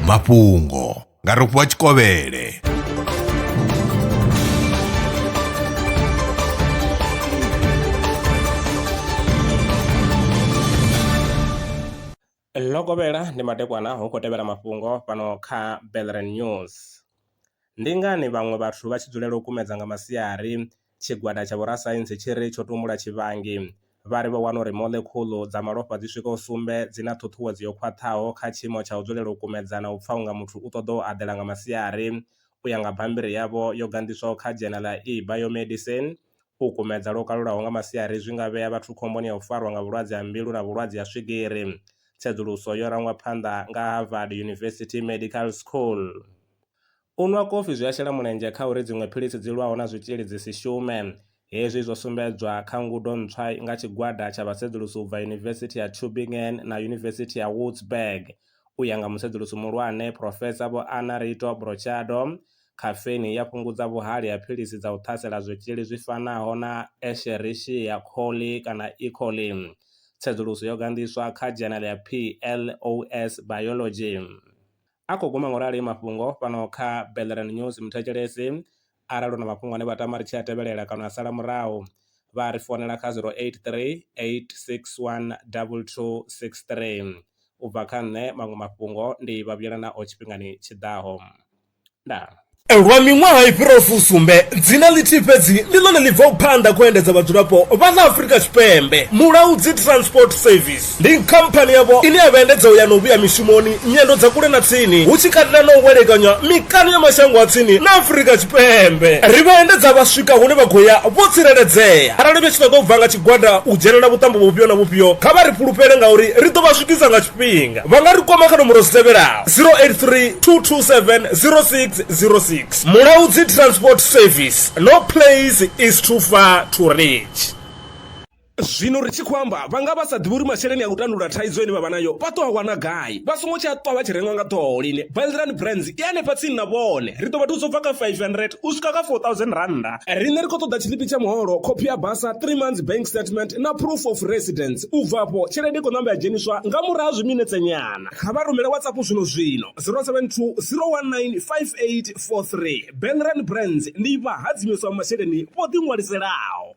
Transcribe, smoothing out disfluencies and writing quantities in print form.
Mafhungo nga Rofhiwa Tshikovhele. Lokobela ndi madekwana hu khou tevhela mafhungo fhano kha Bellerin News. Ndi ngani vhaṅwe vhathu vha tshi dzulela u kumedza nga masiari tshigwada tsha vhorasaintsi tshi ri tsho tumbula tshivhangi vha ri vho wana uri molecule dza malofha dzi swika u sumbe dzi na ṱhuṱhuwedzo yo khwaṱhaho kha tshiimo tsha u dzulela u kumedzana u pfha unga muthu u ṱoḓa u aḓela nga masiari u ya nga bammbiri yavho yo gandiswaho kha dzhena ḽa e-biomedicine. U kumedza lwo kalulaho nga masiari zwi nga vhea vhathu khomboni ya u farwa nga vhulwadze ha mbilu na vhulwadze ha swigiri. Tsedzuluso yo rangwa phanḓa nga Harvard University Medical School. U nwa kofi zwi a shela mulenzhe kha uri dziṅwe philisi dzi lwaho na zwitzhili dzi si shume. Hezwi zwo sumbedzwa kha ngudo ntswa nga tshigwada tsha vhasedzuluso u bva University ya Tübingen na University ya Würzburg. U ya nga musedzuluso muhulwane Profesa Vho Ana Rito Brochado, kafeini ya fhungudza vhuhali ha philisi dza u ṱhasela zwitzhili zwi fanaho na Escherichia coli kana E. coli. Tsedzuluso yo gandiswa kha dzhena ya PLOS Biology. A khou guma ngorali mafhungo fhano kha Bellerin News muthetshelesi. Arali na mafhungo ane vha tama ri tshi a tevhelela kana a sala murahu vha ri fonela kha 083 861 2263. U bva kha nṋe maṅwe mafhungo ndi vha vhuyela na o tshifhingani tshiḓaho. Ndaa. Lwa miṅwaha i fhiraho fusumbe dzina ḽithihi fhedzi ndi ḽone ḽi bvaho phanḓa khou endedza vhadzulapo vha ḽa Afrika Tshipembe. Mulaudzi Transport Service ndi khamphani yavho ine ya vha endedza u ya na u vhuya mishumoni nyendo dza kule na tsini hu tshi katela na u welekanya mikano ya mashango a tsini na Afrika Tshipembe. Ri vha endedza vha swika hune vha khou ya vho tsireledzea. Arali vha tshi ṱoḓa u bva nga tshigwada u dzhenelela vhuṱambo vhufhio na vhufhio kha vha ri fhulufhele ngauri ri ḓo vha swikisa nga tshifhinga. Vha nga ri kwama kha nomboro dzi tevhelaho 083 227 0606. Mulaudzi Transport Service. No place is too far to reach. Zwino ri tshi khou amba vha nga vha sa ḓivhi uri masheleni a u tandulula thaidzo ine vha vha nayo vha ṱo a wana gai vha songo tsha ṱwa vha tshi renga nga ṱhoho lini. Bellerin Brands i hanefha tsini na vhone ri ḓo vha thusa u bva kha 500 u swika kha 4000 randa. Riṋe ri khou ṱoḓa tshiḽipi tsha muholo, khophi ya basa, 3 months bank statement na proof of residence. U bva afho tshelede i khou ṋamba ya dzheniswa nga murahu ha zwiminetse nyana. Kha vha rumele WhatsApp zwino 072 019 5843. Bellerin Brands ndi vha hadzimiswa masheleni vho ḓi ṅwaliselaho.